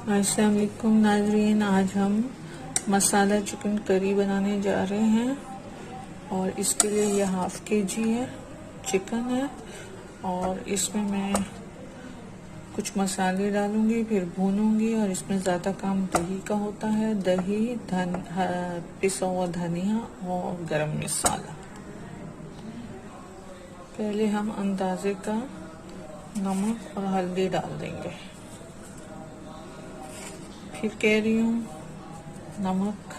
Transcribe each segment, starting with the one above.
अस्सलाम वालेकुम नाज़रीन, आज हम मसाला चिकन करी बनाने जा रहे हैं और इसके लिए ये हाफ केजी है चिकन है और इसमें मैं कुछ मसाले डालूंगी, फिर भूनूंगी और इसमें ज़्यादा काम दही का होता है। दही, पिसा हुआ धनिया और गरम मसाला। पहले हम अंदाजे का नमक और हल्दी डाल देंगे। फिर कह रही हूँ नमक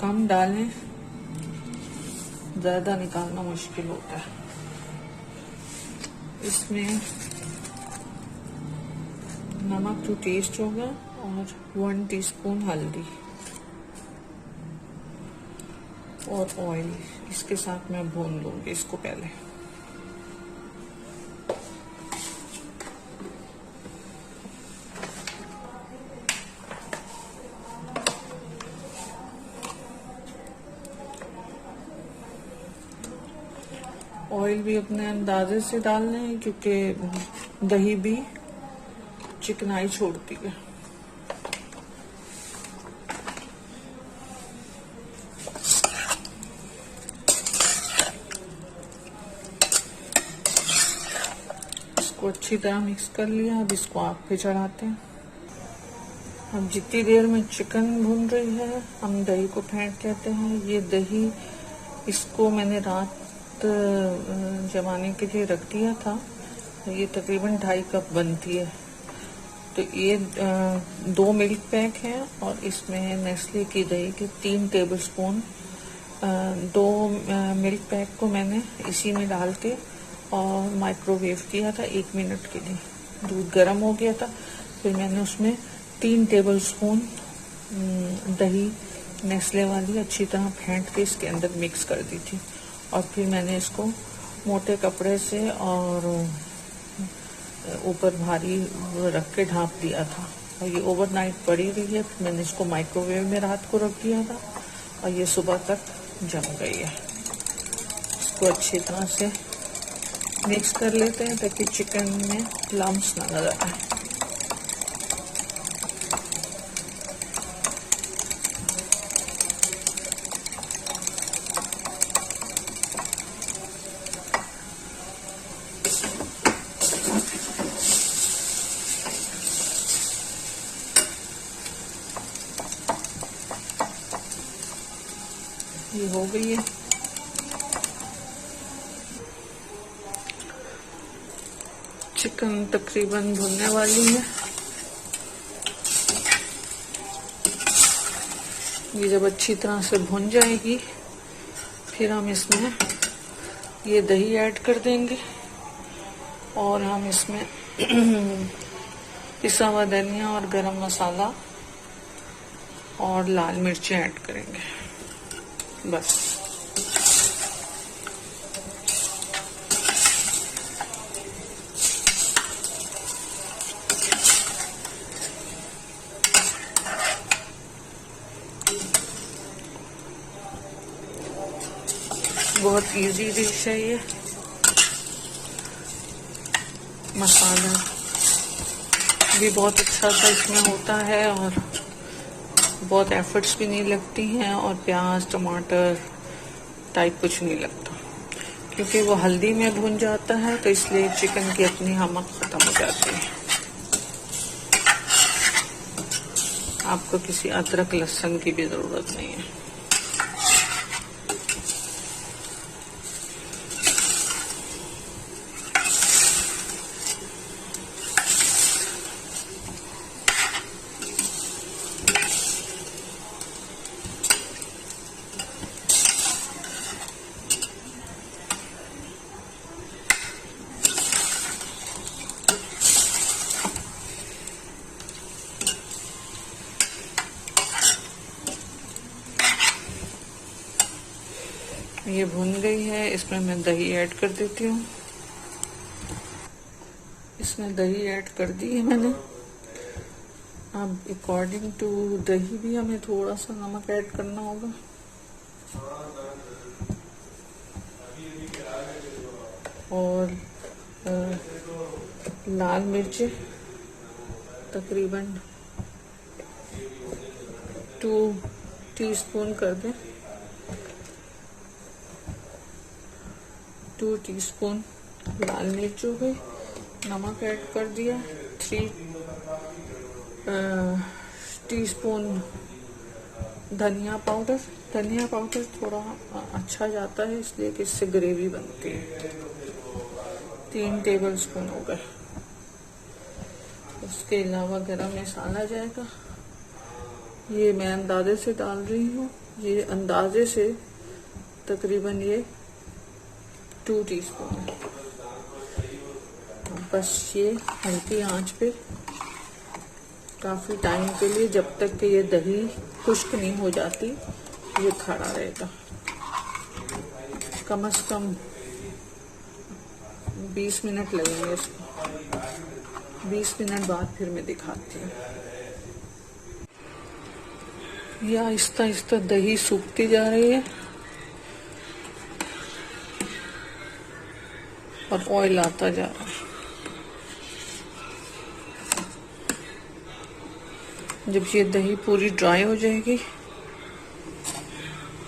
कम डालें, ज़्यादा निकालना मुश्किल होता है। इसमें नमक टू टेस्ट होगा और 1 टीस्पून हल्दी और ऑयल इसके साथ मैं भून लूंगी इसको पहले। ऑयल भी अपने अंदाजे से डालना है क्योंकि दही भी चिकनाई छोड़ती है। इसको अच्छी तरह मिक्स कर लिया। अब इसको आग पे चढ़ाते हैं। अब जितनी देर में चिकन भून रही है हम दही को फेंट कहते हैं। ये दही इसको मैंने रात जमाने के लिए रख दिया था। ये तकरीबन 2.5 कप बनती है। तो ये 2 मिल्क पैक है और इसमें नेस्ले की दही के 3 टेबलस्पून। 2 मिल्क पैक को मैंने इसी में डाल के और माइक्रोवेव किया था 1 मिनट के लिए। दूध गर्म हो गया था, फिर मैंने उसमें 3 टेबलस्पून दही नेस्ले वाली अच्छी तरह फेंट के इसके अंदर मिक्स कर दी थी और फिर मैंने इसको मोटे कपड़े से और ऊपर भारी रख के ढाँप दिया था और ये ओवरनाइट पड़ी रही है। फिर मैंने इसको माइक्रोवेव में रात को रख दिया था और ये सुबह तक जम गई है। इसको अच्छी तरह से मिक्स कर लेते हैं ताकि चिकन में लम्स ना नजर आए। ये हो गई है। चिकन तकरीबन भुनने वाली है। ये जब अच्छी तरह से भुन जाएगी फिर हम इसमें ये दही ऐड कर देंगे और हम इसमें पिसा हुआ धनिया और गरम मसाला और लाल मिर्चें ऐड करेंगे। बस बहुत इजी डिश है ये। मसाला भी बहुत अच्छा सा इसमें होता है और बहुत एफर्ट्स भी नहीं लगती हैं और प्याज टमाटर टाइप कुछ नहीं लगता क्योंकि वो हल्दी में भुन जाता है, तो इसलिए चिकन की अपनी हमक खत्म हो जाती है। आपको किसी अदरक लहसुन की भी जरूरत नहीं है। ये भुन गई है। इसमें मैं दही ऐड कर देती हूँ। इसमें दही ऐड कर दी है मैंने। अब अकॉर्डिंग टू दही भी हमें थोड़ा सा नमक ऐड करना होगा। और लाल मिर्च तकरीबन 2 टीस्पून कर दें। 2 टीस्पून लाल मिर्च हो गई, नमक ऐड कर दिया, 3 टीस्पून धनिया पाउडर। धनिया पाउडर थोड़ा अच्छा जाता है इसलिए कि इससे ग्रेवी बनती है। 3 टेबलस्पून हो गए। उसके अलावा गरम मसाला जाएगा, ये मैं अंदाजे से डाल रही हूँ, ये अंदाजे से तकरीबन ये 2 टीस्पून है। बस ये हल्की आंच पे काफी टाइम के लिए, जब तक कि ये दही खुश्क नहीं हो जाती, ये खड़ा रहेगा। कम से कम 20 मिनट लगेंगे इसको। 20 मिनट बाद फिर मैं दिखाती हूँ। ये आहिस्ता आहिस्ता दही सूखती जा रही है और ऑयल आता जा रहा है। जब ये दही पूरी ड्राई हो जाएगी,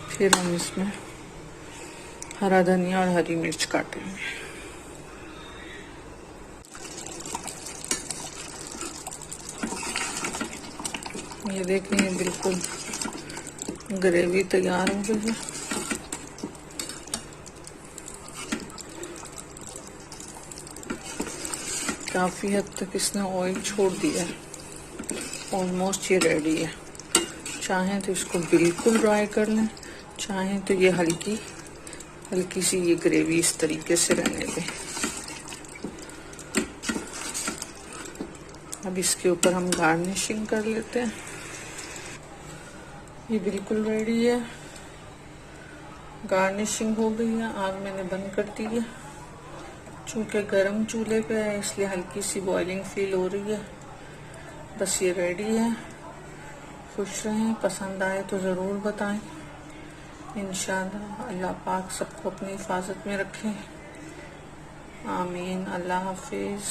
फिर हम इसमें हरा धनिया और हरी मिर्च काटेंगे। ये देखिए बिल्कुल ग्रेवी तैयार हो गई है। काफी हद तक इसने ऑयल छोड़ दिया है। ऑलमोस्ट ये रेडी है। चाहें तो इसको बिल्कुल ड्राई कर लें, चाहें तो ये हल्की सी ये ग्रेवी इस तरीके से रहने दें। अब इसके ऊपर हम गार्निशिंग कर लेते हैं। ये बिल्कुल रेडी है, गार्निशिंग हो गई है। आग मैंने बंद कर दी है, चूंकि गर्म चूल्हे पे है इसलिए हल्की सी बॉइलिंग फील हो रही है। बस ये रेडी है। खुश रहें, पसंद आए तो ज़रूर बताएं। इंशाअल्लाह अल्लाह पाक सबको अपनी हिफाजत में रखें। आमीन। अल्लाह हाफिज़।